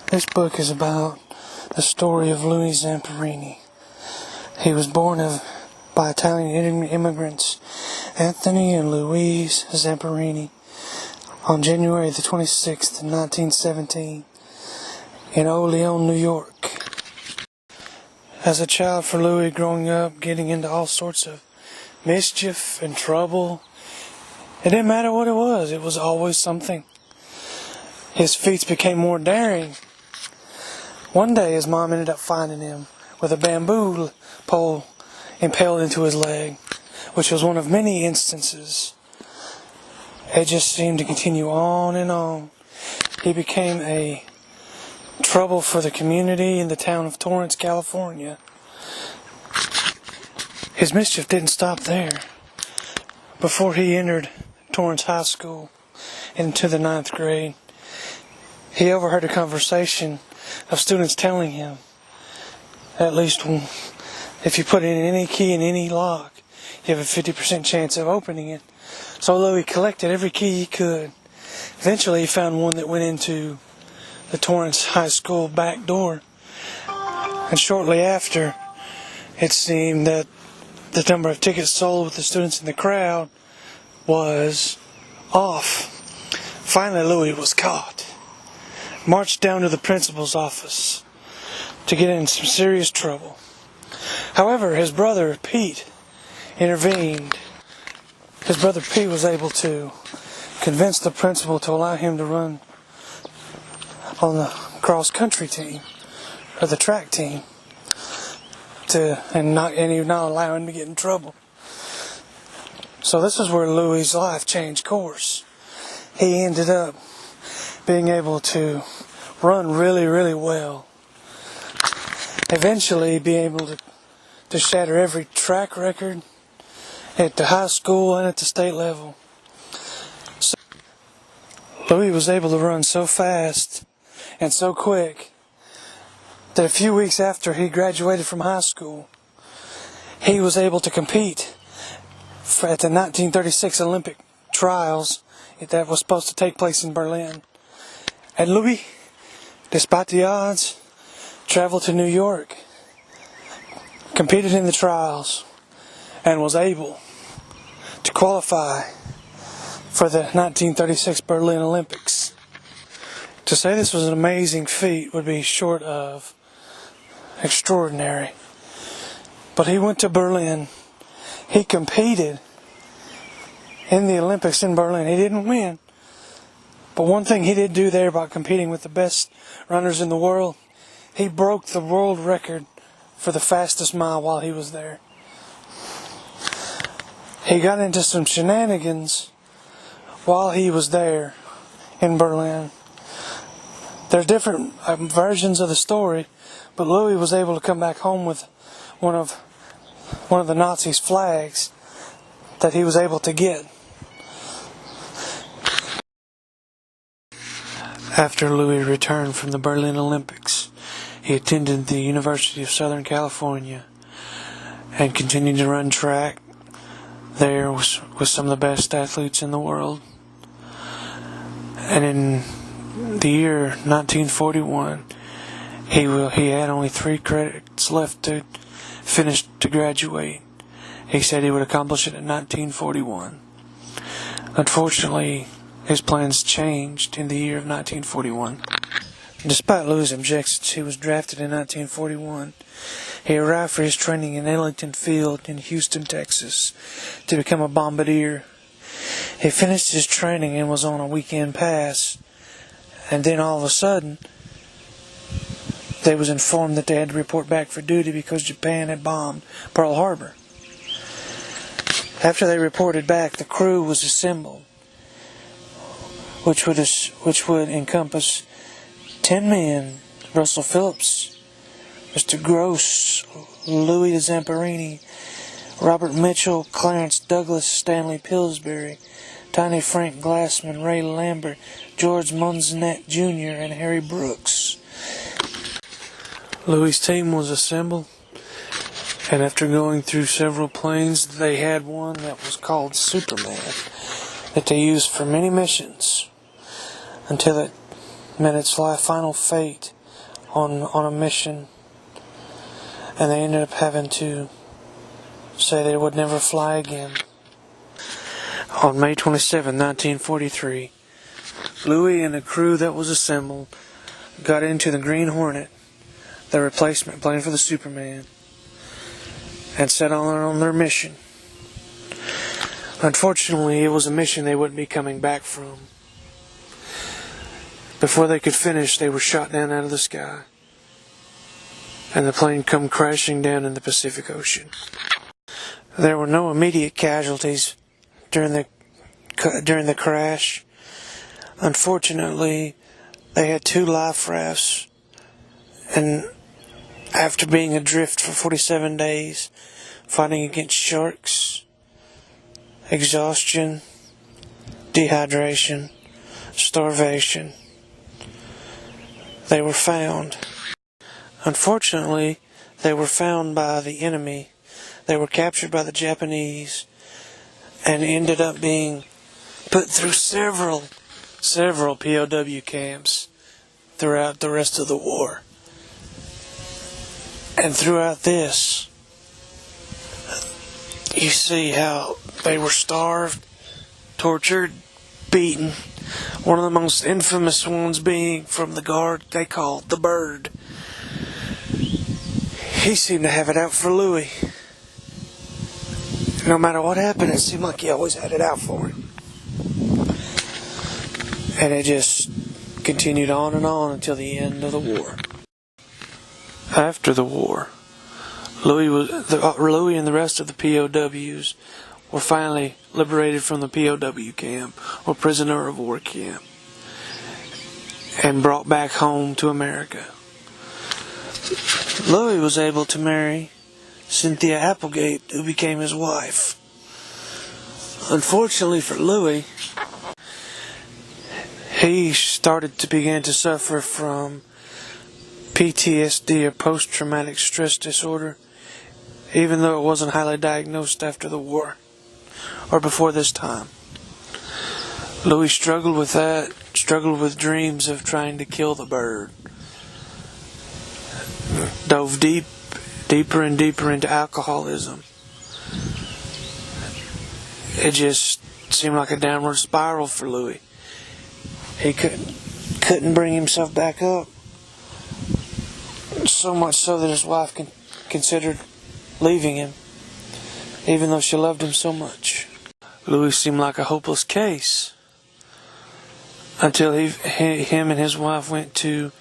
This book is about the story of Louis Zamperini. He was born by Italian immigrants Anthony and Louise Zamperini on January the 26th, 1917 in Olean, New York. As a child for Louis, growing up, getting into all sorts of mischief and trouble, it didn't matter what it was always something. His feats became more daring. One day his mom ended up finding him with a bamboo pole impaled into his leg, which was one of many instances. It just seemed to continue on and on. He became a trouble for the community in the town of Torrance, California. His mischief didn't stop there. Before he entered Torrance High School into the 9th grade, he overheard a conversation of students telling him, at least if you put in any key in any lock, you have a 50% chance of opening it. So Louis collected every key he could. Eventually he found one that went into the Torrance High School back door. And shortly after, it seemed that the number of tickets sold with the students in the crowd was off. Finally, Louis was caught. Marched down to the principal's office to get in some serious trouble. However, his brother Pete intervened. His brother Pete was able to convince the principal to allow him to run on the cross-country team, or the track team, and not allow him to get in trouble. So this is where Louis' life changed course. He ended up being able to run really, really well. Eventually be able to shatter every track record at the high school and at the state level. So Louis was able to run so fast and so quick that a few weeks after he graduated from high school, he was able to compete at the 1936 Olympic trials that was supposed to take place in Berlin. And Louis, despite the odds, traveled to New York, competed in the trials, and was able to qualify for the 1936 Berlin Olympics. To say this was an amazing feat would be short of extraordinary. But he went to Berlin. He competed in the Olympics in Berlin. He didn't win. But one thing he did do there by competing with the best runners in the world, he broke the world record for the fastest mile while he was there. He got into some shenanigans while he was there in Berlin. There's different versions of the story, but Louis was able to come back home with one of the Nazis' flags that he was able to get. After Louis returned from the Berlin Olympics, he attended the University of Southern California and continued to run track there with some of the best athletes in the world. And in the year 1941, he had only 3 credits left to finish to graduate. He said he would accomplish it in 1941. Unfortunately, his plans changed in the year of 1941. Despite Louis' objections, he was drafted in 1941. He arrived for his training in Ellington Field in Houston, Texas, to become a bombardier. He finished his training and was on a weekend pass, and then all of a sudden, they was informed that they had to report back for duty because Japan had bombed Pearl Harbor. After they reported back, the crew was assembled, which would encompass 10 men: Russell Phillips, Mr. Gross, Louis Zamperini, Robert Mitchell, Clarence Douglas, Stanley Pillsbury, Tiny Frank Glassman, Ray Lambert, George Munznet Jr., and Harry Brooks. Louis' team was assembled, and after going through several planes, they had one that was called Superman that they used for many missions until it met its final fate on a mission, and they ended up having to say they would never fly again. On May 27, 1943, Louis and the crew that was assembled got into the Green Hornet, the replacement plane for the Superman, and set on their mission. Unfortunately, it was a mission they wouldn't be coming back from. Before they could finish, they were shot down out of the sky, and the plane come crashing down in the Pacific Ocean. There were no immediate casualties during the crash. Unfortunately, they had 2 life rafts, and after being adrift for 47 days, fighting against sharks, exhaustion, dehydration, starvation, they were found. Unfortunately, they were found by the enemy. They were captured by the Japanese and ended up being put through several POW camps throughout the rest of the war. And throughout this, you see how they were starved, tortured, beaten. One of the most infamous ones being from the guard they called the Bird. He seemed to have it out for Louis. No matter what happened, it seemed like he always had it out for him. And it just continued on and on until the end of the war. After the war, Louis and the rest of the POWs were finally liberated from the POW camp, or prisoner of war camp, and brought back home to America. Louis was able to marry Cynthia Applegate, who became his wife. Unfortunately for Louis, he began to suffer from PTSD, or post-traumatic stress disorder, even though it wasn't highly diagnosed after the war, or before this time. Louis struggled with that, struggled with dreams of trying to kill the Bird. Dove deeper and deeper into alcoholism. It just seemed like a downward spiral for Louis. He couldn't bring himself back up. So much so that his wife considered leaving him, even though she loved him so much. Louis seemed like a hopeless case until him and his wife went to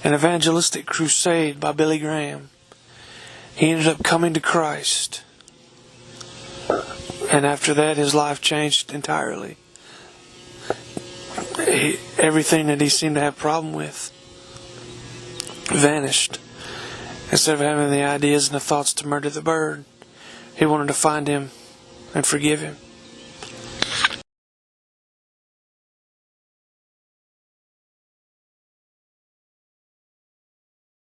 an evangelistic crusade by Billy Graham. He ended up coming to Christ, and after that his life changed entirely. Everything that he seemed to have a problem with vanished. Instead of having the ideas and the thoughts to murder the Bird, he wanted to find him and forgive him.